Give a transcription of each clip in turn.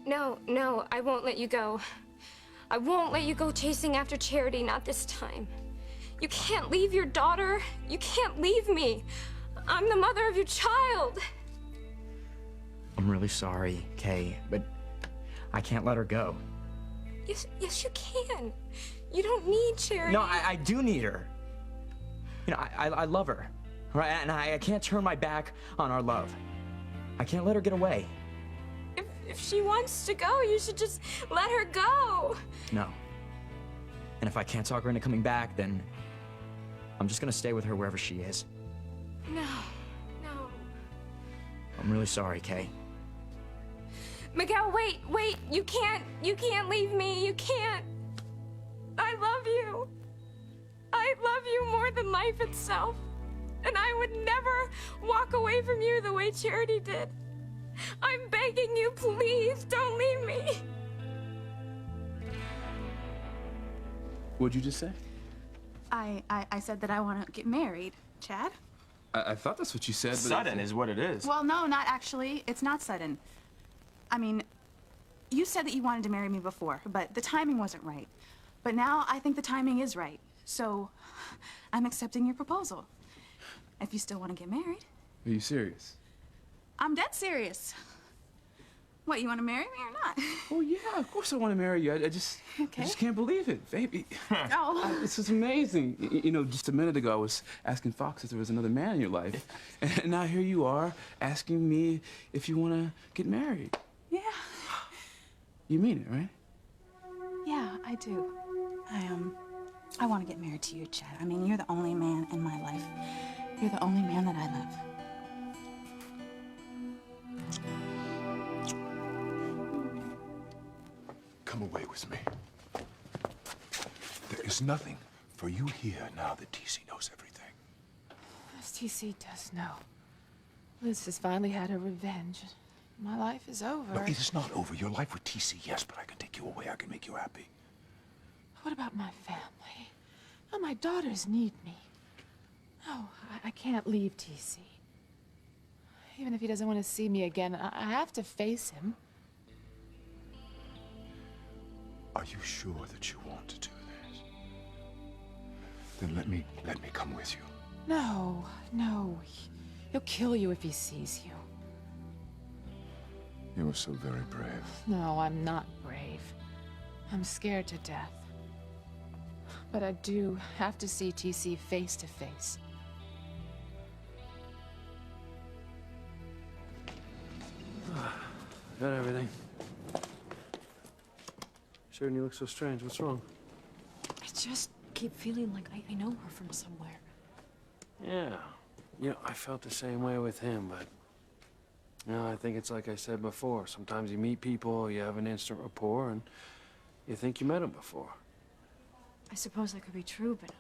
No, I won't let you go. I won't let you go chasing after Charity, not this time. You can't leave your daughter. You can't leave me. I'm the mother of your child. I'm really sorry, Kay, but I can't let her go. Yes, you can. You don't need Charity. No, I do need her. You know, I love her, right? And I can't turn my back on our love. I can't let her get away. If she wants to go, you should just let her go. No. And if I can't talk her into coming back, then I'm just gonna stay with her wherever she is. No. I'm really sorry, Kay. Miguel, wait, you can't leave me, you can't. I love you. I love you more than life itself. And I would never walk away from you the way Charity did. I'm begging you, please, don't leave me. What'd you just say? I said that I want to get married, Chad. I thought that's what you said, but... Sudden is what it is. Well, no, not actually. It's not sudden. I mean, you said that you wanted to marry me before, but the timing wasn't right. But now I think the timing is right. So I'm accepting your proposal. If you still want to get married. Are you serious? I'm dead serious. What, you want to marry me or not? Oh, yeah, of course I want to marry you. I just can't believe it, baby. Oh. This is amazing. You know, just a minute ago, I was asking Fox if there was another man in your life. And now here you are asking me if you want to get married. Yeah. You mean it, right? Yeah, I do. I want to get married to you, Chad. I mean, you're the only man in my life. You're the only man that I love. Come away with me. There is nothing for you here now that TC knows everything. As TC does know. Liz has finally had her revenge. My life is over. No, it is not over. Your life with TC, yes, but I can take you away. I can make you happy. What about my family? Oh, my daughters need me. No, I can't leave TC. Even if he doesn't want to see me again, I have to face him. Are you sure that you want to do this? Then let me come with you. No. He'll kill you if he sees you. You were so very brave. No, I'm not brave. I'm scared to death. But I do have to see TC face to face. Got everything. Sharon, you look so strange. What's wrong? I just keep feeling like I know her from somewhere. Yeah. You know, I felt the same way with him, but... You know, I think it's like I said before. Sometimes you meet people, you have an instant rapport, and you think you met them before. I suppose that could be true, but...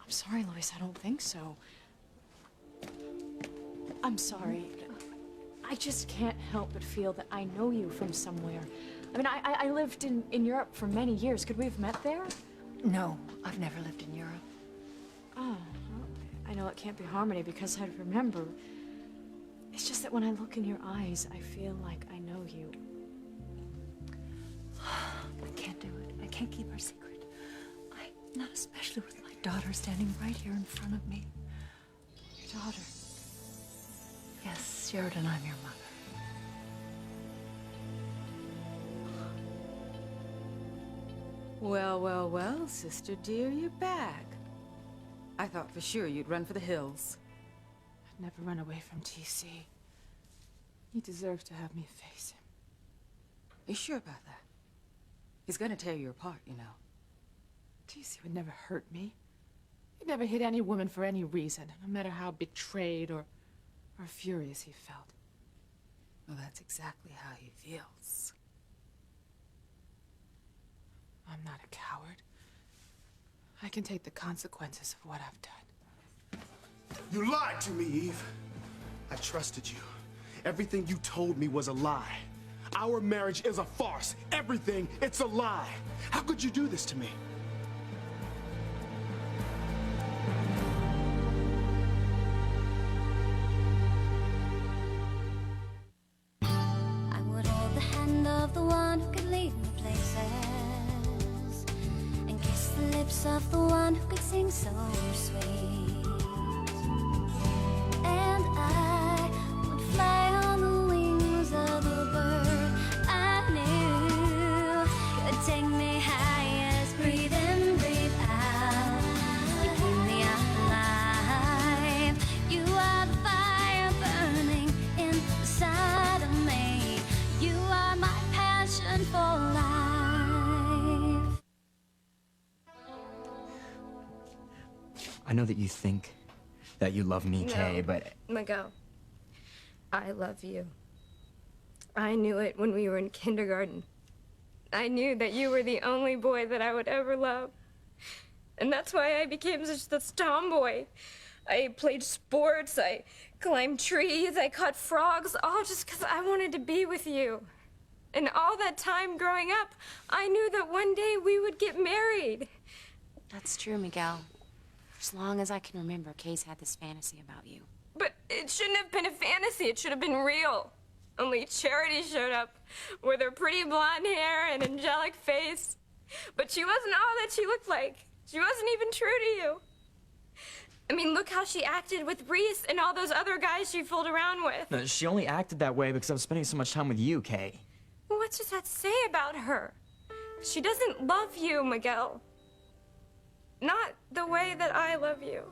I'm sorry, Louise, I don't think so. I'm sorry. I just can't help but feel that I know you from somewhere. I mean, I lived in Europe for many years. Could we have met there? No, I've never lived in Europe. Oh, well, I know it can't be Harmony because I'd remember. It's just that when I look in your eyes, I feel like I know you. I can't do it. I can't keep our secret. Not especially with my daughter standing right here in front of me. Your daughter? Yes, Sheridan, I'm your mother. Well, sister dear, you're back. I thought for sure you'd run for the hills. I'd never run away from TC. He deserves to have me face him. You sure about that? He's gonna tear you apart, you know. TC would never hurt me. He'd never hit any woman for any reason, no matter how betrayed or furious he felt. Well, that's exactly how he feels. I'm not a coward. I can take the consequences of what I've done. You lied to me, Eve. I trusted you. Everything you told me was a lie. Our marriage is a farce. Everything, it's a lie. How could you do this to me? I would hold the handle of the one who could lead me places, and kiss the lips of the one who could sing so sweet. And I would fly on the wings of the bird I knew could take me highest. Breathe in, breathe out, you keep me alive. You are the fire burning inside of me. You are my passion for life. I know that you think that you love me, Kay, but... Miguel, I love you. I knew it when we were in kindergarten. I knew that you were the only boy that I would ever love. And that's why I became such this tomboy. I played sports, I climbed trees, I caught frogs, all just because I wanted to be with you. And all that time growing up, I knew that one day we would get married. That's true, Miguel. For as long as I can remember, Kay's had this fantasy about you. But it shouldn't have been a fantasy, it should have been real. Only Charity showed up with her pretty blonde hair and angelic face. But she wasn't all that she looked like. She wasn't even true to you. I mean, look how she acted with Reese and all those other guys she fooled around with. No, she only acted that way because I was spending so much time with you, Kay. Well, what does that say about her? She doesn't love you, Miguel. Not the way that I love you.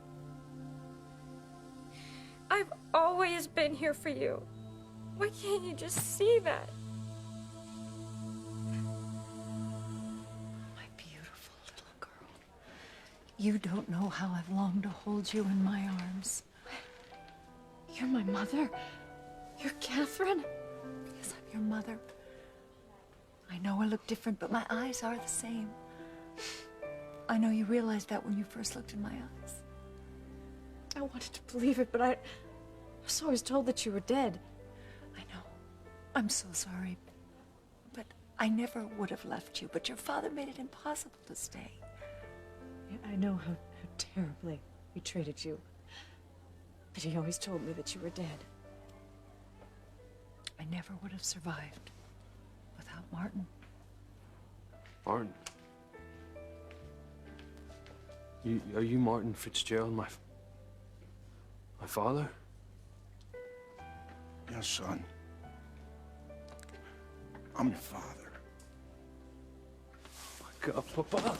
I've always been here for you. Why can't you just see that? My beautiful little girl. You don't know how I've longed to hold you in my arms. You're my mother? You're Catherine? Yes, I'm your mother. I know I look different, but my eyes are the same. I know you realized that when you first looked in my eyes. I wanted to believe it, but I was always told that you were dead. I know. I'm so sorry. But I never would have left you, but your father made it impossible to stay. Yeah, I know how terribly he treated you. But he always told me that you were dead. I never would have survived without Martin. Martin? Are you Martin Fitzgerald, my father? Yes, son. I'm your father. Oh my God, Papa.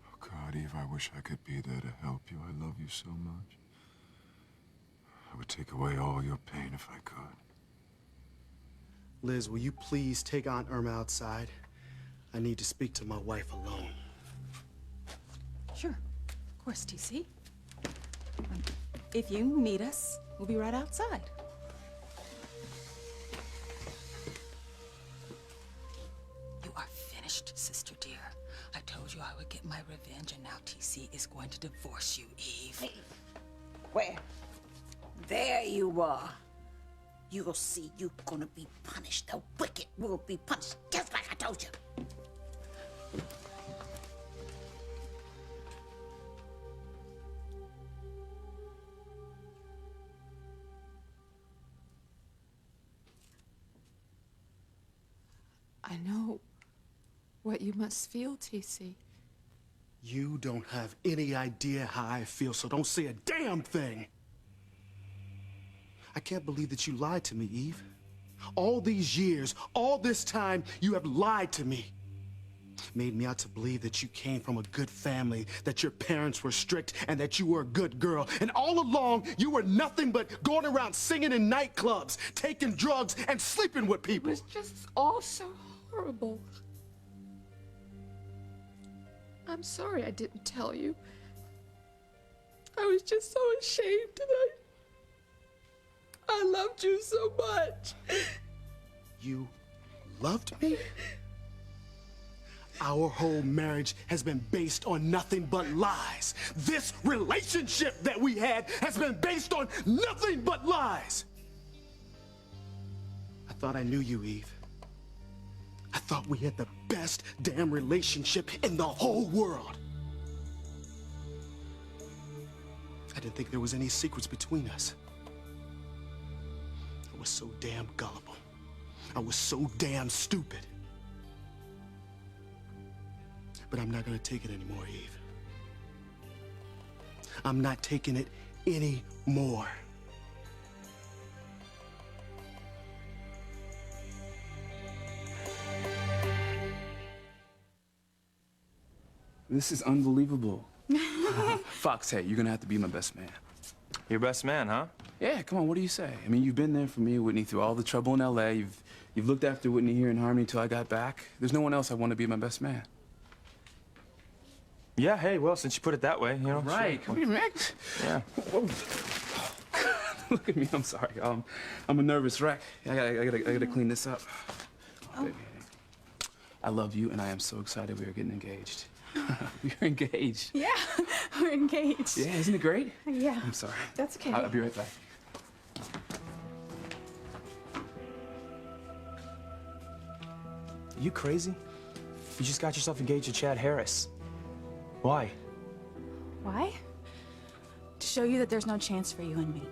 Oh, God, Eve, I wish I could be there to help you. I love you so much. I would take away all your pain if I could. Liz, will you please take Aunt Irma outside? I need to speak to my wife alone. Sure. Of course, TC. If you need us, we'll be right outside. You are finished, sister dear. I told you I would get my revenge, and now TC is going to divorce you, Eve. Hey, where? There you are. You'll see you're gonna be punished. The wicked will be punished, just like I told you. I know what you must feel, TC. You don't have any idea how I feel, so don't say a damn thing. I can't believe that you lied to me, Eve. All these years, all this time, you have lied to me. Made me out to believe that you came from a good family, that your parents were strict, and that you were a good girl. And all along, you were nothing but going around singing in nightclubs, taking drugs, and sleeping with people. It was just all so horrible. I'm sorry I didn't tell you. I was just so ashamed, and I loved you so much. You loved me? Our whole marriage has been based on nothing but lies. This relationship that we had has been based on nothing but lies. I thought I knew you, Eve. I thought we had the best damn relationship in the whole world. I didn't think there was any secrets between us. was so damn gullible. I was so damn stupid. But I'm not gonna take it anymore, Eve. I'm not taking it anymore. This is unbelievable. Fox, hey, you're gonna have to be my best man. Your best man, huh? Yeah, come on, what do you say? I mean, you've been there for me, Whitney, through all the trouble in LA. You've looked after Whitney here in Harmony until I got back. There's no one else I want to be my best man. Yeah, hey, well, since you put it that way, you know. Right, sure. come here, man. Yeah. Whoa. Look at me, I'm sorry. I'm a nervous wreck. I gotta clean this up. Oh, baby. I love you, and I am so excited we are getting engaged. We are engaged. Yeah, we're engaged. Yeah, isn't it great? Yeah. I'm sorry. That's okay. I'll be right back. You crazy? You just got yourself engaged to Chad Harris. Why? Why? To show you that there's no chance for you and me.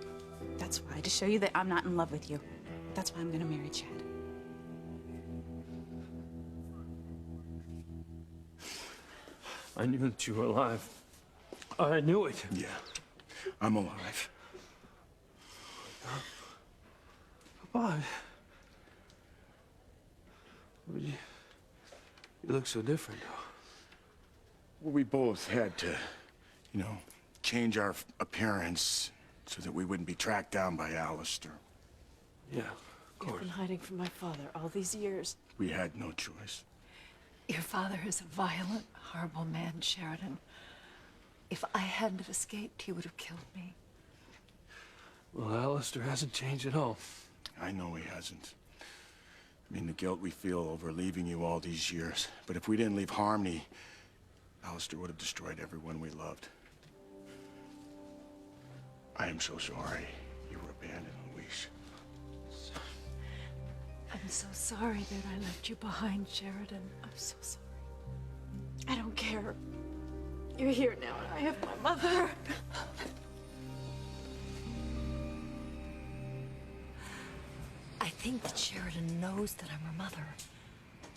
That's why. To show you that I'm not in love with you. That's why I'm gonna marry Chad. I knew that you were alive. I knew it. Yeah, I'm alive. But you look so different. Well, we both had to, you know, change our appearance so that we wouldn't be tracked down by Alistair. Yeah, of You've course. been hiding from my father all these years. We had no choice. Your father is a violent, horrible man, Sheridan. If I hadn't have escaped, he would have killed me. Well, Alistair hasn't changed at all. I know he hasn't. I mean, the guilt we feel over leaving you all these years. But if we didn't leave Harmony, Alistair would have destroyed everyone we loved. I am so sorry you were abandoned, Louise. I'm so sorry that I left you behind, Sheridan. I'm so sorry. I don't care. You're here now, and I have my mother. I think that Sheridan knows that I'm her mother.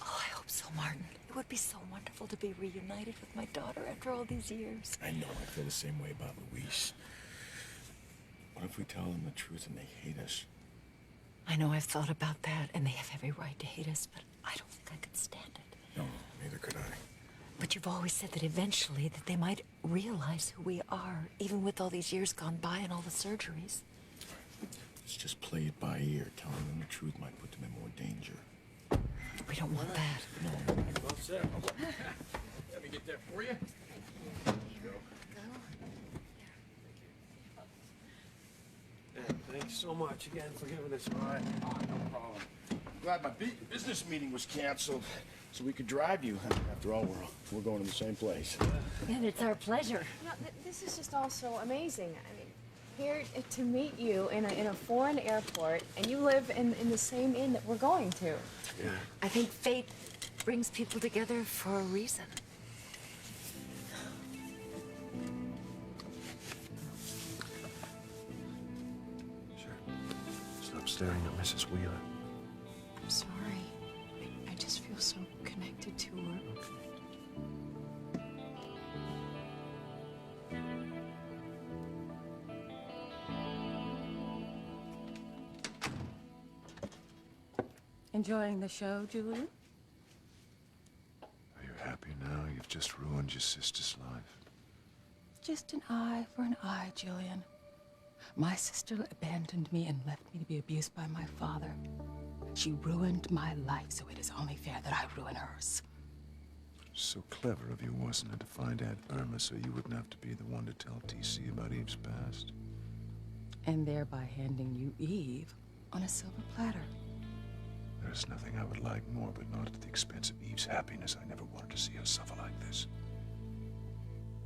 Oh, I hope so, Martin. It would be so wonderful to be reunited with my daughter after all these years. I know I feel the same way about Louise. What if we tell them the truth and they hate us? I know I've thought about that, and they have every right to hate us, but I don't think I could stand it. No, neither could I. But you've always said that eventually that they might realize who we are, even with all these years gone by and all the surgeries. Let's just play it by ear. Telling them the truth might put them in more danger. We don't want that. No. Well said. Let me get that for you. Thanks so much again for giving us a ride. Oh, no problem. Glad my business meeting was canceled so we could drive you. After all, we're going to the same place. And it's our pleasure. No, this is just all so amazing. I mean, here to meet you in a foreign airport, and you live in the same inn that we're going to. Yeah. I think fate brings people together for a reason. Sure. Stop staring at Mrs. Wheeler. I'm sorry. I just feel so connected to her. Enjoying the show, Julian? Are you happy now? You've just ruined your sister's life. Just an eye for an eye, Julian. My sister abandoned me and left me to be abused by my father. She ruined my life, so it is only fair that I ruin hers. So clever of you, wasn't it, to find Aunt Irma so you wouldn't have to be the one to tell TC about Eve's past? And thereby handing you Eve on a silver platter. There's nothing I would like more, but not at the expense of Eve's happiness. I never wanted to see her suffer like this.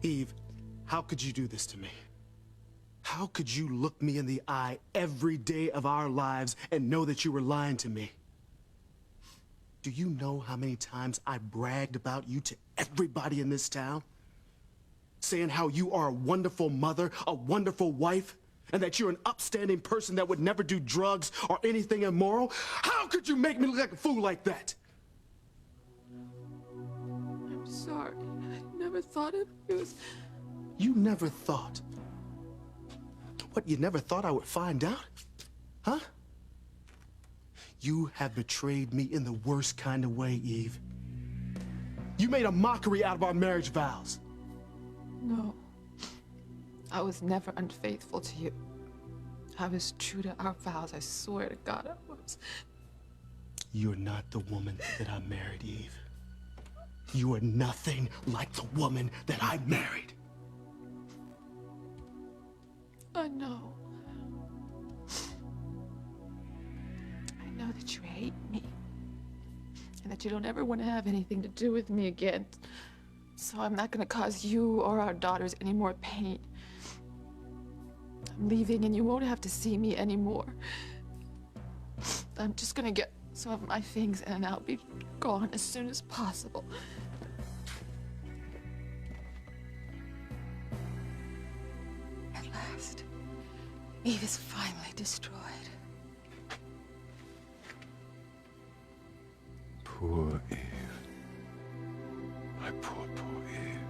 Eve, how could you do this to me? How could you look me in the eye every day of our lives and know that you were lying to me? Do you know how many times I bragged about you to everybody in this town? Saying how you are a wonderful mother, a wonderful wife, and that you're an upstanding person that would never do drugs or anything immoral? How could you make me look like a fool like that? I'm sorry. I never thought it was... You never thought? What, you never thought I would find out? Huh? You have betrayed me in the worst kind of way, Eve. You made a mockery out of our marriage vows. No. I was never unfaithful to you. I was true to our vows. I swear to God I was. You're not the woman that I married, Eve. You are nothing like the woman that I married. I know. I know that you hate me. And that you don't ever want to have anything to do with me again. So I'm not going to cause you or our daughters any more pain. I'm leaving and you won't have to see me anymore. I'm just going to get some of my things and I'll be gone as soon as possible. At last, Eve is finally destroyed. Poor Eve. My poor, poor Eve.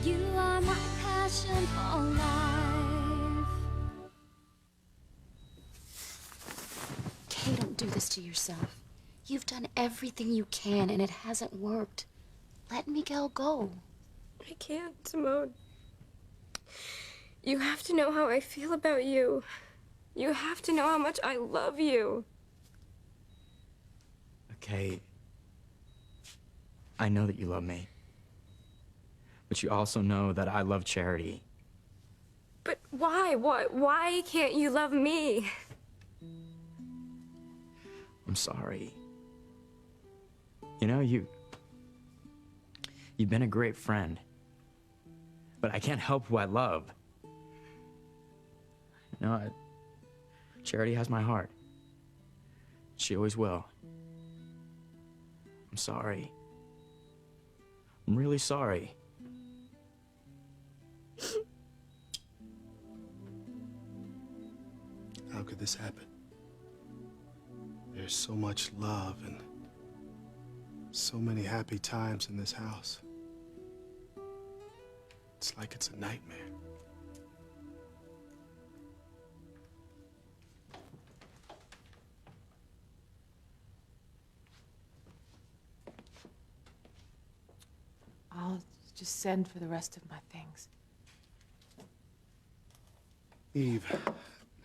You are my passion for life. Kay, don't do this to yourself. You've done everything you can and it hasn't worked. Let Miguel go. I can't, Simone. You have to know how I feel about you. You have to know how much I love you. Okay. I know that you love me. But you also know that I love Charity. But why? Why can't you love me? I'm sorry. You know, you've been a great friend. But I can't help who I love. You know, Charity has my heart. She always will. I'm sorry. I'm really sorry. How could this happen? There's so much love and so many happy times in this house. It's like it's a nightmare. I'll just send for the rest of my things. Eve,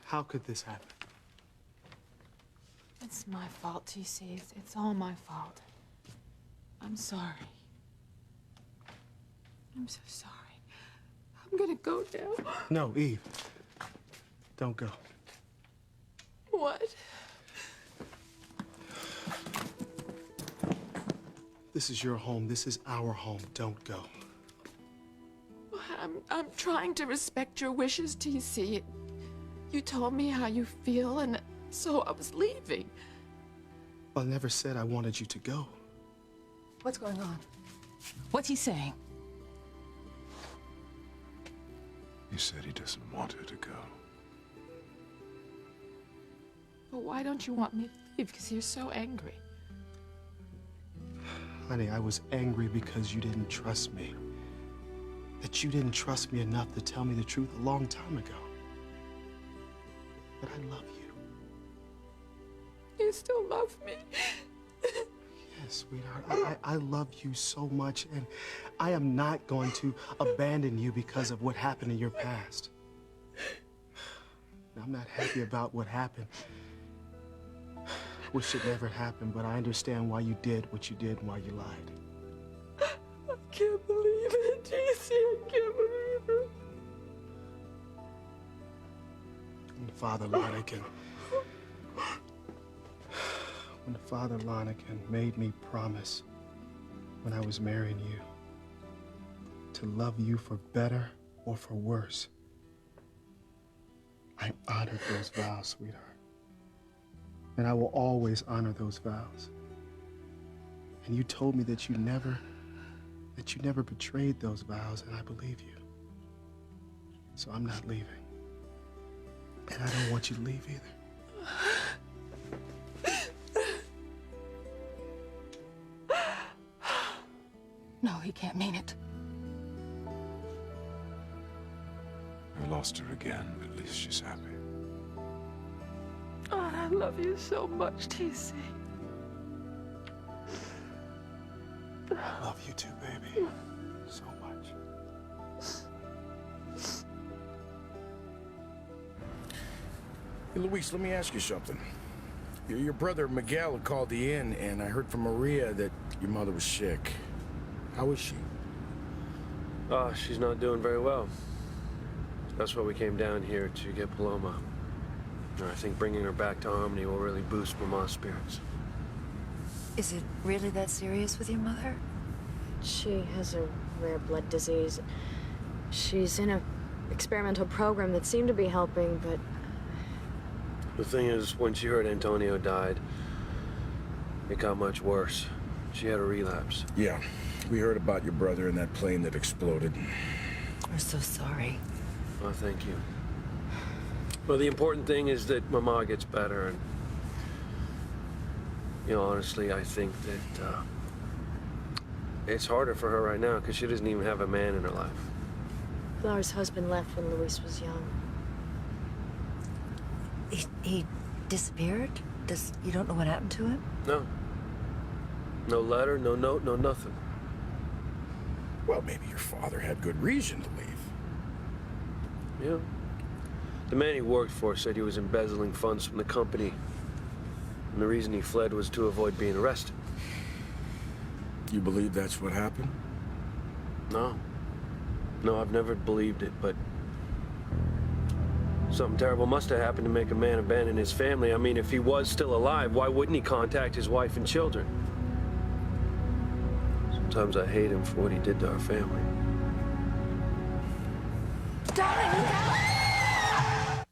how could this happen? It's my fault, TC. It's all my fault. I'm sorry. I'm so sorry. I'm gonna go now. No, Eve. Don't go. What? This is your home. This is our home. Don't go. I'm trying to respect your wishes, TC. You told me how you feel, and so I was leaving. I never said I wanted you to go. What's going on? What's he saying? He said he doesn't want her to go. But why don't you want me to leave? Because you're so angry. Honey, I was angry because you didn't trust me. That you didn't trust me enough to tell me the truth a long time ago. But I love you. You still love me? Yes, sweetheart. I love you so much, and I am not going to abandon you because of what happened in your past. I'm not happy about what happened. Wish it never happened, but I understand why you did what you did and why you lied. I can't believe it, JC. I can't believe it. When Father Lonergan made me promise when I was marrying you to love you for better or for worse, I honored those vows, sweetheart. And I will always honor those vows. And you told me that you never that you never betrayed those vows, and I believe you. So I'm not leaving. And I don't want you to leave either. No, he can't mean it. I lost her again, but at least she's happy. Oh, I love you so much, TC. I love you too, baby. So much. Hey, Luis, let me ask you something. Your brother Miguel called the inn, and I heard from Maria that your mother was sick. How is she? She's not doing very well. That's why we came down here to get Paloma. And I think bringing her back to Harmony will really boost Mama's spirits. Is it really that serious with your mother? She has a rare blood disease. She's in a experimental program that seemed to be helping, but... The thing is, when she heard Antonio died, it got much worse. She had a relapse. Yeah, we heard about your brother and that plane that exploded. We're so sorry. Oh, thank you. Well, the important thing is that Mama gets better, and... You know, honestly, I think that, it's harder for her right now, because she doesn't even have a man in her life. Flower's husband left when Luis was young. He disappeared? You don't know what happened to him? No. No letter, no note, no nothing. Well, maybe your father had good reason to leave. Yeah. The man he worked for said he was embezzling funds from the company. And the reason he fled was to avoid being arrested. You believe that's what happened? No. No, I've never believed it, but... Something terrible must have happened to make a man abandon his family. I mean, if he was still alive, why wouldn't he contact his wife and children? Sometimes I hate him for what he did to our family. Darling, look out!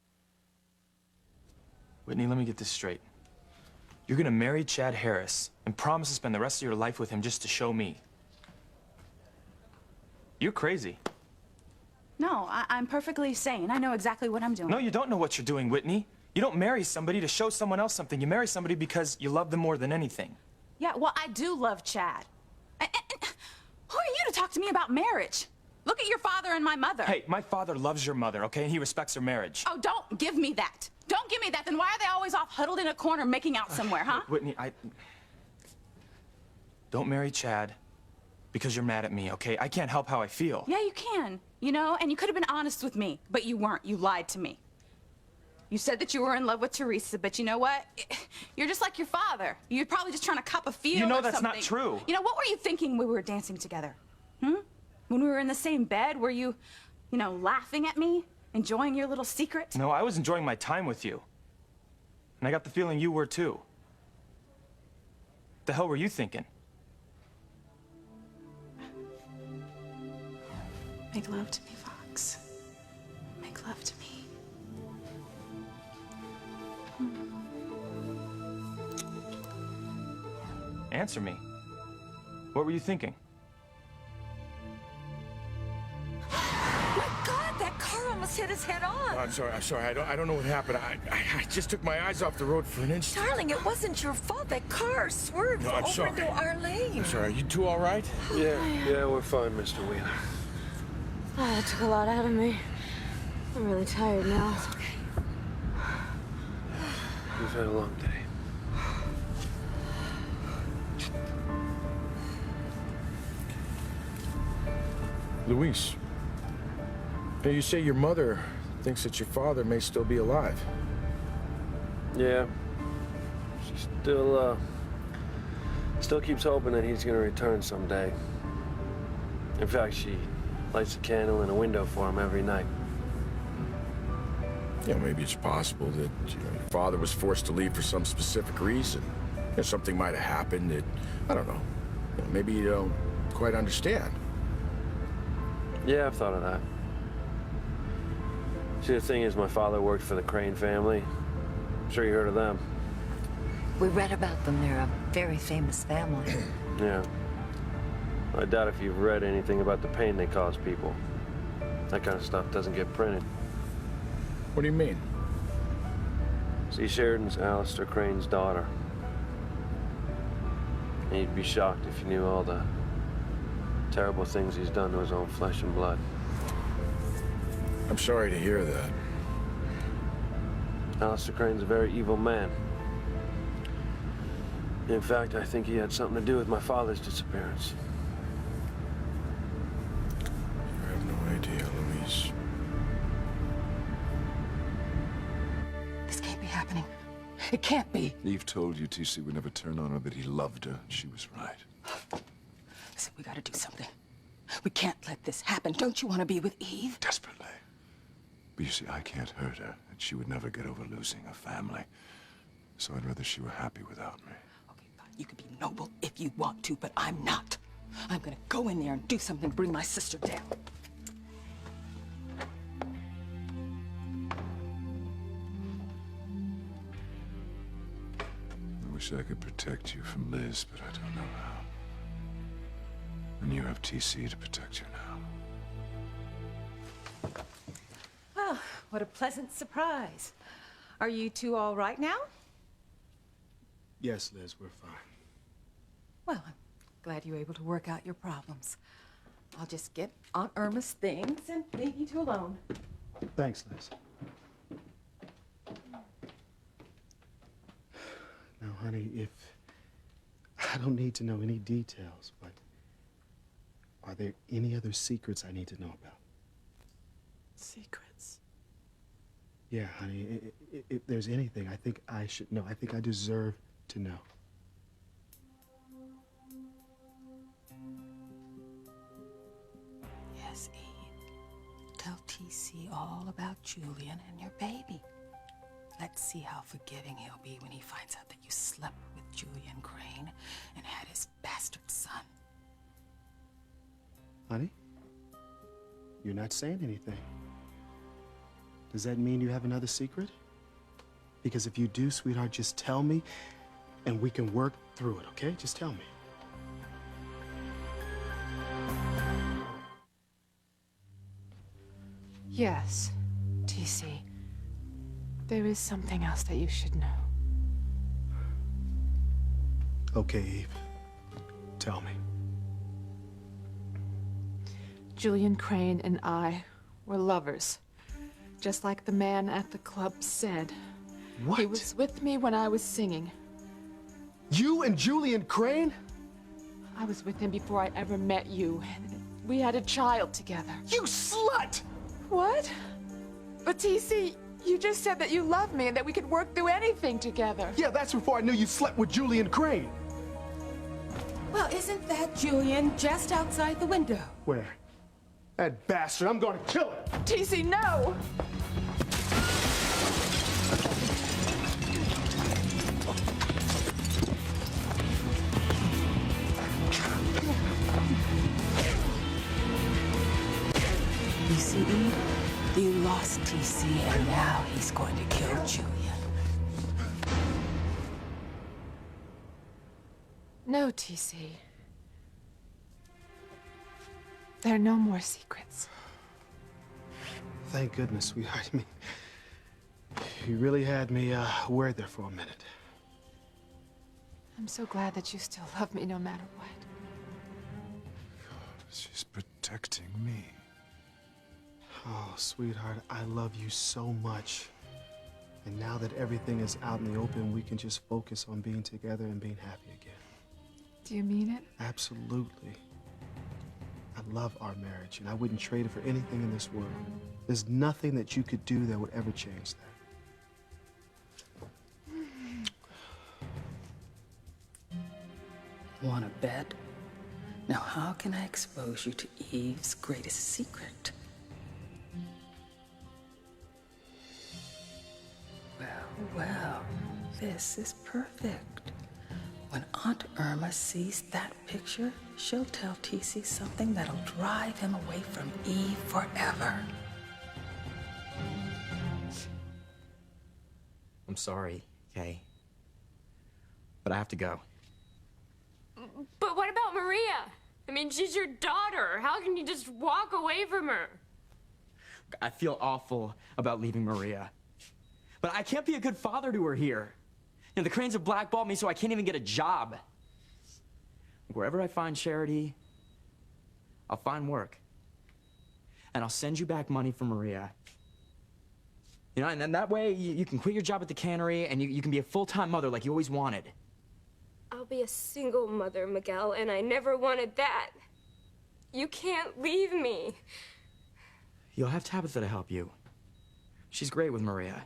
Whitney, let me get this straight. You're gonna marry Chad Harris and promise to spend the rest of your life with him just to show me. You're crazy. No, I'm perfectly sane. I know exactly what I'm doing. No, you don't know what you're doing, Whitney. You don't marry somebody to show someone else something. You marry somebody because you love them more than anything. Yeah, well, I do love Chad. And who are you to talk to me about marriage? Look at your father and my mother. Hey, my father loves your mother, okay? And he respects her marriage. Oh, don't give me that. Don't give me that. Then why are they always off huddled in a corner making out somewhere, huh? Whitney, Don't marry Chad because you're mad at me, okay? I can't help how I feel. Yeah, you can. You know, and you could have been honest with me, but you weren't. You lied to me. You said that you were in love with Teresa, but you know what? You're just like your father. You're probably just trying to cop a feel. You know or that's something. not true. You know, what were you thinking when we were dancing together? When we were in the same bed, were you know, laughing at me? Enjoying your little secret? No, I was enjoying my time with you. And I got the feeling you were too. The hell were you thinking? Make love to me, Fox. Make love to me. Answer me. What were you thinking? That car almost hit his head on. Oh, I'm sorry. I don't know what happened. I just took my eyes off the road for an instant. Darling, it wasn't your fault. That car swerved No, I'm over sorry. into our lane. I'm sorry. Are you two all right? Yeah, we're fine, Mr. Wheeler. Oh, that took a lot out of me. I'm really tired now. We've had a long day. Luis, now you say your mother thinks that your father may still be alive. Yeah. She still keeps hoping that he's gonna return someday. In fact, she lights a candle in a window for him every night. Yeah, maybe it's possible that your father was forced to leave for some specific reason. Something might have happened that, I don't know. Maybe you don't quite understand. Yeah, I've thought of that. See, the thing is, my father worked for the Crane family. I'm sure you heard of them. We read about them. They're a very famous family. Yeah. I doubt if you've read anything about the pain they cause people. That kind of stuff doesn't get printed. What do you mean? See, Sheridan's Alistair Crane's daughter. And you'd be shocked if you knew all the terrible things he's done to his own flesh and blood. I'm sorry to hear that. Alistair Crane's a very evil man. In fact, I think he had something to do with my father's disappearance. I have no idea, Louise. This can't be happening. It can't be. Eve told you TC would never turn on her, that he loved her, and she was right. Listen, we gotta do something. We can't let this happen. Don't you want to be with Eve? Desperately. But you see, I can't hurt her, and she would never get over losing her family. So I'd rather she were happy without me. Okay, fine. You can be noble if you want to, but I'm not. I'm gonna go in there and do something to bring my sister down. I wish I could protect you from Liz, but I don't know how. And you have TC to protect you now. Well, what a pleasant surprise. Are you two all right now? Yes, Liz, we're fine. Well, I'm glad you were able to work out your problems. I'll just get Aunt Irma's things and leave you two alone. Thanks, Liz. Now, honey, if... I don't need to know any details, but are there any other secrets I need to know about? Secrets? Yeah, honey, if there's anything, I think I should know. I think I deserve to know. Yes, Eve. Tell TC all about Julian and your baby. Let's see how forgiving he'll be when he finds out that you slept with Julian Crane and had his bastard son. Honey, you're not saying anything. Does that mean you have another secret? Because if you do, sweetheart, just tell me and we can work through it, okay? Just tell me. Yes, TC. There is something else that you should know. Okay, Eve. Tell me. Julian Crane and I were lovers. Just like the man at the club said. What? He was with me when I was singing. You and Julian Crane? I was with him before I ever met you. And we had a child together. You slut! What? But TC, you just said that you love me and that we could work through anything together. Yeah, that's before I knew you slept with Julian Crane. Well, isn't that Julian just outside the window? Where? That bastard, I'm gonna kill him! TC, no! You see, Eve? You lost TC, and now he's going to kill Julian. No, TC. There are no more secrets. Thank goodness, sweetheart. I mean, you really had me worried there for a minute. I'm so glad that you still love me no matter what. She's protecting me. Oh, sweetheart, I love you so much. And now that everything is out in the open, we can just focus on being together and being happy again. Do you mean it? Absolutely. I love our marriage, and I wouldn't trade it for anything in this world. There's nothing that you could do that would ever change that. Want to bet? Now, how can I expose you to Eve's greatest secret? Well, this is perfect. When Aunt Irma sees that picture, she'll tell TC something that'll drive him away from Eve forever. I'm sorry, Kay. But I have to go. But what about Maria? I mean, she's your daughter. How can you just walk away from her? I feel awful about leaving Maria. But I can't be a good father to her here. You know, the Cranes have blackballed me so I can't even get a job. Wherever I find Charity, I'll find work. And I'll send you back money for Maria. You know, and then that way you can quit your job at the cannery and you can be a full-time mother like you always wanted. I'll be a single mother, Miguel, and I never wanted that. You can't leave me. You'll have Tabitha to help you. She's great with Maria.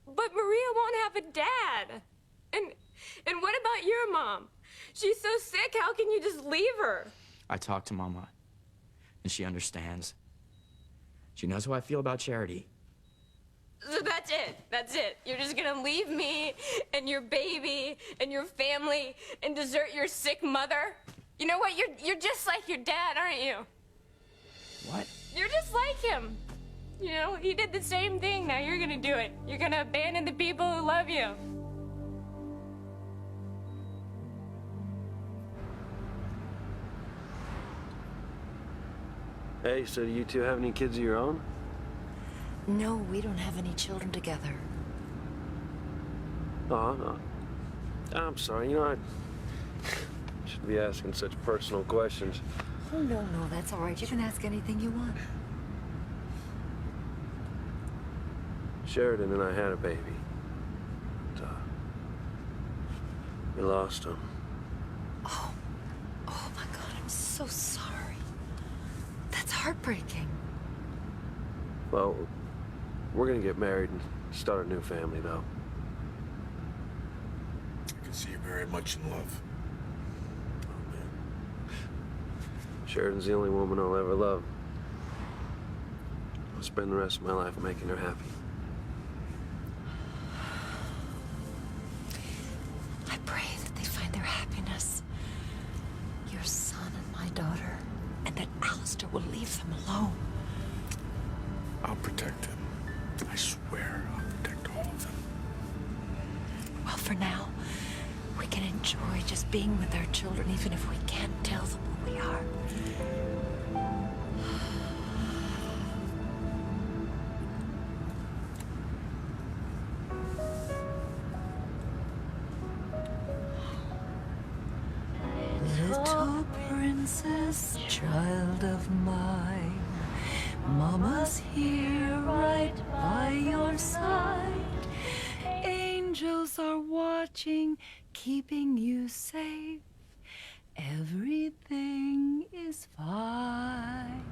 But Maria won't have a dad. And what about your mom? She's so sick, how can you just leave her? I talked to Mama, and she understands. She knows how I feel about Charity. So that's it. That's it. You're just gonna leave me and your baby and your family and desert your sick mother? You know what? You're just like your dad, aren't you? What? You're just like him. You know, he did the same thing. Now you're gonna do it. You're gonna abandon the people who love you. Hey, so do you two have any kids of your own? No, we don't have any children together. Oh, no. I'm sorry, you know, I shouldn't be asking such personal questions. Oh, no, that's all right. You can ask anything you want. Sheridan and I had a baby. But, we lost him. Oh my God, I'm so sorry. That's heartbreaking. Well, we're gonna get married and start a new family, though. I can see you're very much in love. Sheridan's the only woman I'll ever love. I'll spend the rest of my life making her happy. I pray that they find their happiness. Your son and my daughter. And that Alistair will leave them alone. I'll protect him. I swear I'll protect all of them. Well, for now, we can enjoy just being with our children, even if we can't tell them who we are. Little princess, child of mine, Mama's here right by your side. Angels are watching, keeping you safe. Everything is fine.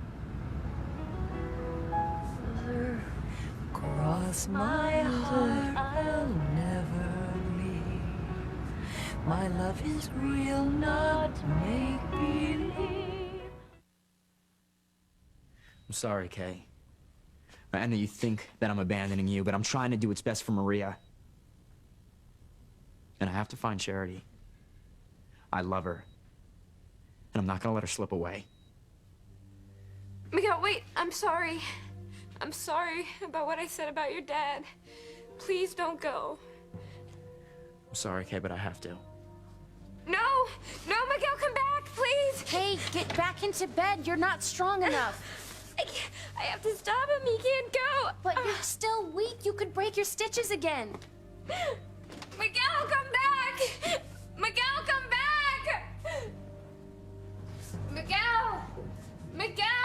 Cross my heart, I'll never leave. My love is real, not make-believe. I'm sorry, Kay. I know you think that I'm abandoning you, but I'm trying to do what's best for Maria. And I have to find Charity. I love her. And I'm not gonna let her slip away. Miguel, wait, I'm sorry. I'm sorry about what I said about your dad. Please don't go. I'm sorry, Kay, but I have to. No, Miguel, come back, please. Hey, get back into bed. You're not strong enough. I have to stop him. He can't go. But you're still weak. You could break your stitches again. Miguel, come back. Miguel, come back. Miguel. Miguel.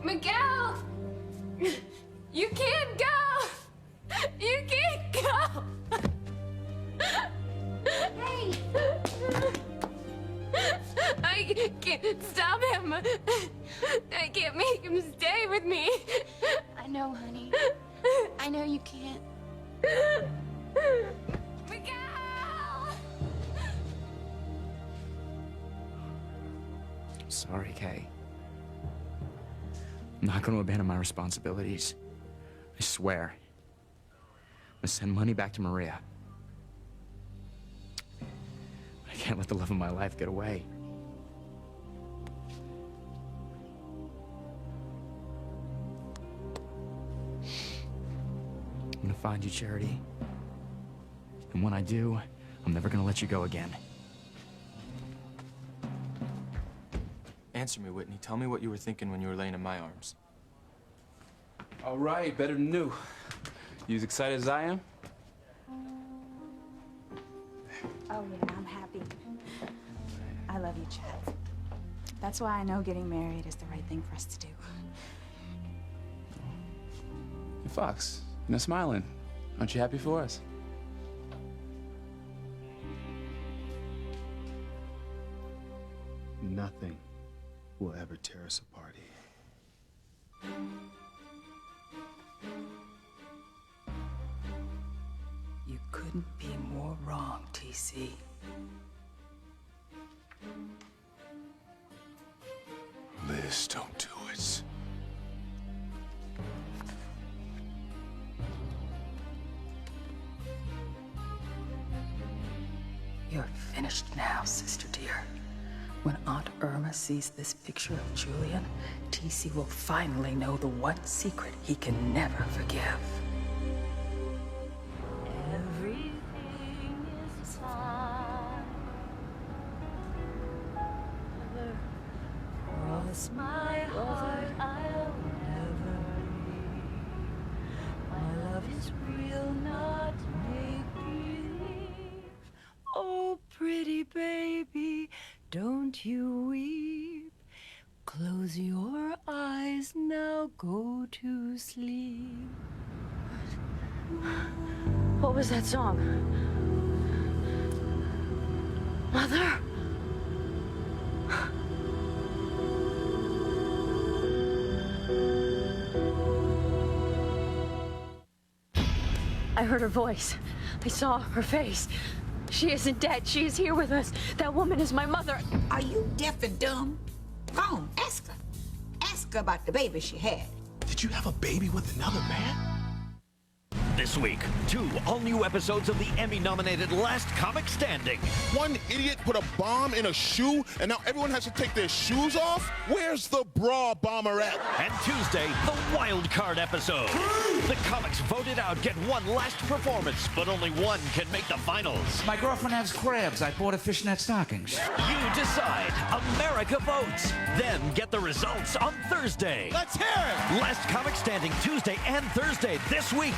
Miguel! You can't go! You can't go! Hey! I can't stop him. I can't make him stay with me. I know, honey. I know you can't. Miguel! I'm sorry, Kay. I'm not going to abandon my responsibilities. I swear. I'm going to send money back to Maria. But I can't let the love of my life get away. find you, Charity. And when I do, I'm never gonna let you go again. Answer me, Whitney. Tell me what you were thinking when you were laying in my arms. All right, better than new. You as excited as I am? Oh, yeah, I'm happy. I love you, Chad. That's why I know getting married is the right thing for us to do. Hey, Fox, you're not smiling. Aren't you happy for us? Nothing will ever tear us apart. You couldn't be more wrong, TC. Liz, don't do it. You're finished now, sister dear. When Aunt Irma sees this picture of Julian, TC will finally know the one secret he can never forgive. Everything is fine. Cross my heart, I'll never leave. My love is real, not make-believe. Oh, pretty baby, don't you weep. Close your eyes, now go to sleep. What was that song? Mother? I heard her voice. I saw her face. She isn't dead. She is here with us. That woman is my mother. Are you deaf and dumb? Go on, ask her. Ask her about the baby she had. Did you have a baby with another man? This week, 2 all-new episodes of the Emmy-nominated Last Comic Standing. One idiot put a bomb in a shoe, and now everyone has to take their shoes off? Where's the bra bomber at? And Tuesday, the wild card episode. The comics voted out get one last performance, but only one can make the finals. My girlfriend has crabs. I bought her fishnet stockings. You decide. America votes. Then get the results on Thursday. Let's hear it! Last Comic Standing Tuesday and Thursday this week.